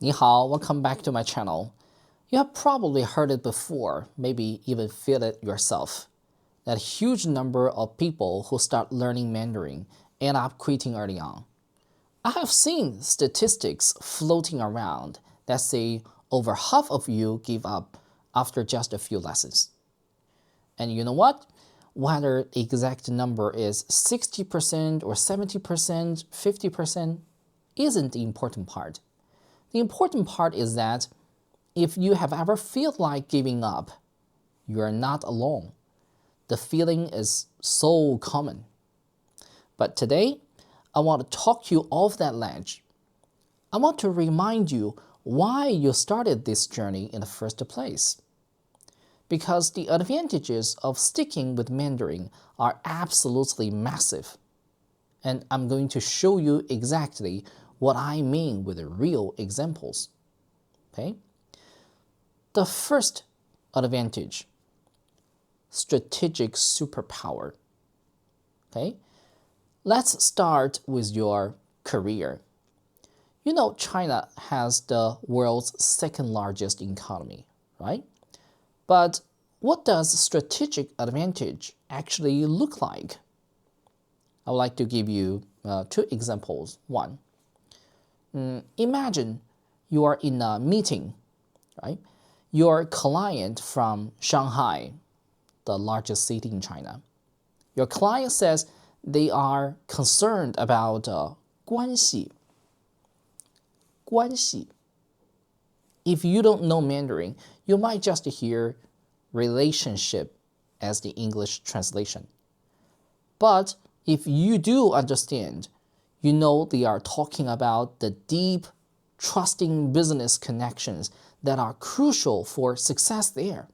你好, welcome back to my channel. You have probably heard it before, maybe even feel it yourself. That huge number of people who start learning Mandarin end up quitting early on. I have seen statistics floating around that say over half of you give up after just a few lessons. And you know what? Whether the exact number is 60% or 70%, 50% isn't the important part. The important part is that if you have ever felt like giving up, you are not alone. The feeling is so common. But today, I want to talk you off that ledge. I want to remind you why you started this journey in the first place. Because the advantages of sticking with Mandarin are absolutely massive. And I'm going to show you exactly what I mean with the real examples. Okay? The first advantage, strategic superpower. Okay? Let's start with your career. You know, China has the world's second largest economy, right? But what does strategic advantage actually look like? I would like to give you two examples. One, imagine you are in a meeting, right? Your client from Shanghai, the largest city in China. Your client says they are concerned about Guānxi. Guānxi. If you don't know Mandarin, you might just hear relationship as the English translation. But if you do understand, you know they are talking about the deep, trusting business connections that are crucial for success there.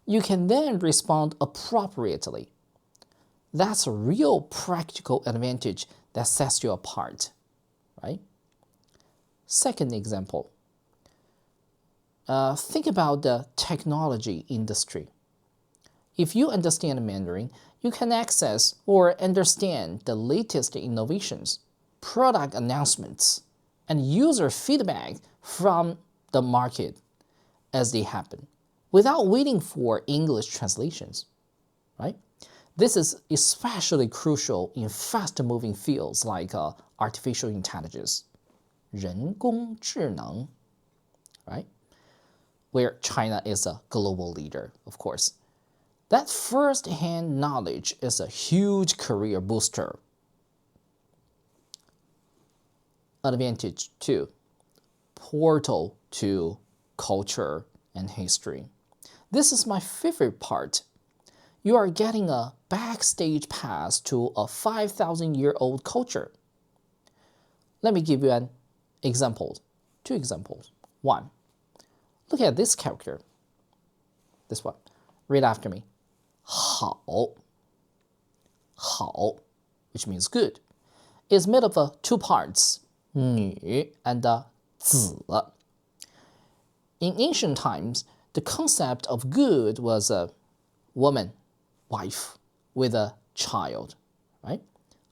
You can then respond appropriately. That's a real practical advantage that sets you apart, right? Second example. Think about the technology industry. If you understand Mandarin, you can access or understand the latest innovations, product announcements, and user feedback from the market as they happen, without waiting for English translations, right? This is especially crucial in fast-moving fields like artificial intelligence, 人工智能, right? Where China is a global leader, of course. That first-hand knowledge is a huge career booster. Advantage 2, portal to culture and history. This is my favorite part. You are getting a backstage pass to a 5,000-year-old culture. Let me give you an example, two examples. One, look at this character. This one. Read after me. 好, 好, which means good, is made of two parts, 女 and 子. In ancient times, the concept of good was a woman, wife, with a child, right?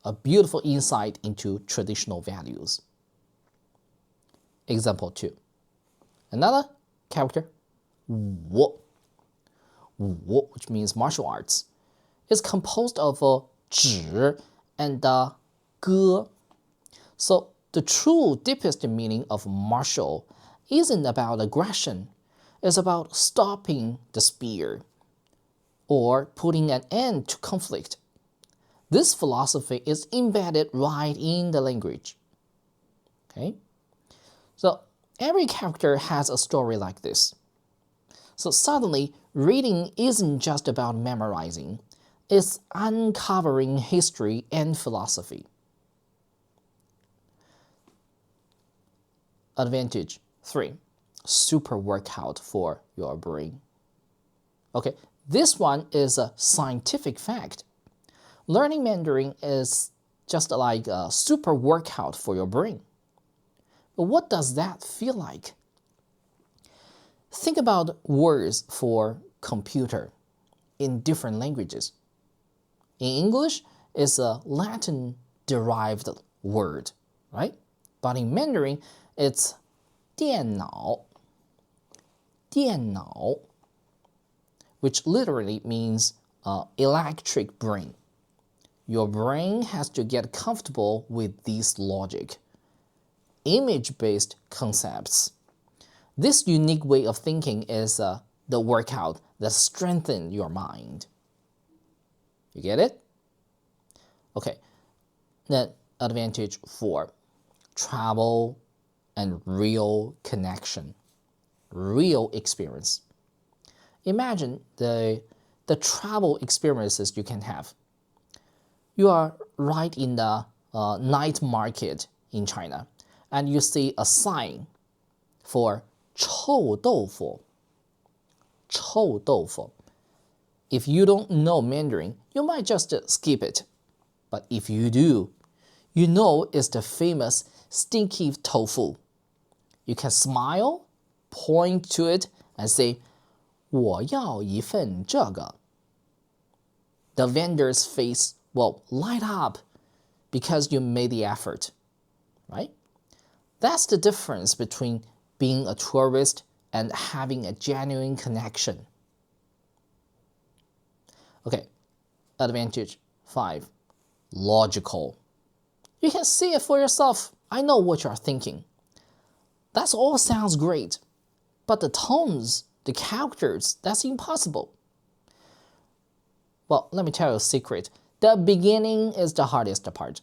A beautiful insight into traditional values. Example 2. Another character, 我, which means martial arts, is composed of 指 and 歌. So the true deepest meaning of martial isn't about aggression. It's about stopping the spear or putting an end to conflict. This philosophy is embedded right in the language. Okay? So every character has a story like this. So suddenly, reading isn't just about memorizing. It's uncovering history and philosophy. Advantage 3, super workout for your brain. Okay, this one is a scientific fact. Learning Mandarin is just like a super workout for your brain. But what does that feel like? Think about words for computer in different languages. In English, it's a Latin-derived word, right? But in Mandarin, it's 电脑 which literally means electric brain. Your brain has to get comfortable with this logic. Image-based concepts. This unique way of thinking is the workout that strengthens your mind. You get it? Okay, then advantage 4, travel and real connection, real experience. Imagine the travel experiences you can have. You are right in the night market in China, and you see a sign for 臭豆腐. 臭豆腐. If you don't know Mandarin, you might just skip it. But if you do, you know it's the famous stinky tofu. You can smile, point to it, and say, 我要一份这个. The vendor's face will light up because you made the effort, right? That's the difference between being a tourist and having a genuine connection. Okay, advantage 5, logical. You can see it for yourself. I know what you're thinking. That all sounds great, but the tones, the characters, that's impossible. Well, let me tell you a secret. The beginning is the hardest part.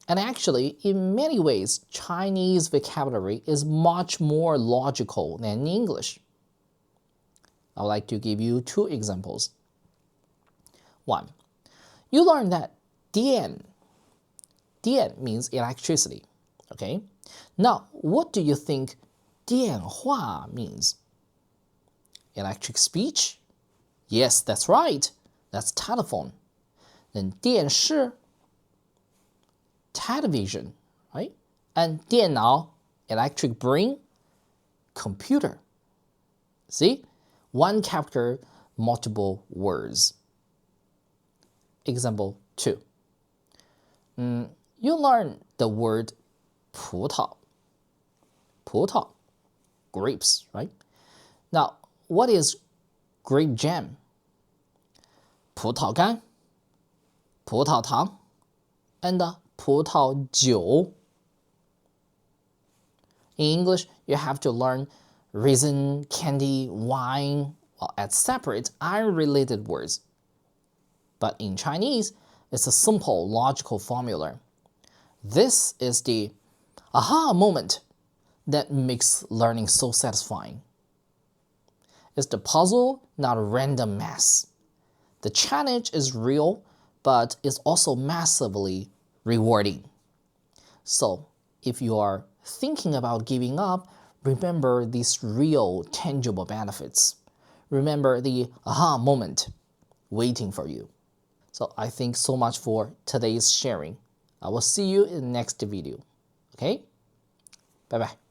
And actually, in many ways, Chinese vocabulary is much more logical than English. I would like to give you 2 examples. 1, you learn that 电 means electricity, okay? Now, what do you think 电话 means? Electric speech? Yes, that's right. That's telephone. Then 电视 television, right? And 电脑 electric brain, computer. See? 1 character, multiple words. Example 2. You learn the word 葡萄. 葡萄, grapes, right? Now, what is grape jam? 葡萄干, 葡萄糖, and 葡萄酒. In English, you have to learn raisin, candy, wine, as separate, unrelated words. But in Chinese, it's a simple logical formula. This is the aha moment that makes learning so satisfying. It's the puzzle, not a random mess. The challenge is real, but it's also massively rewarding. So, if you are thinking about giving up, remember these real, tangible benefits. Remember the aha moment waiting for you. So I thank so much for today's sharing. I will see you in the next video. Okay? Bye-bye.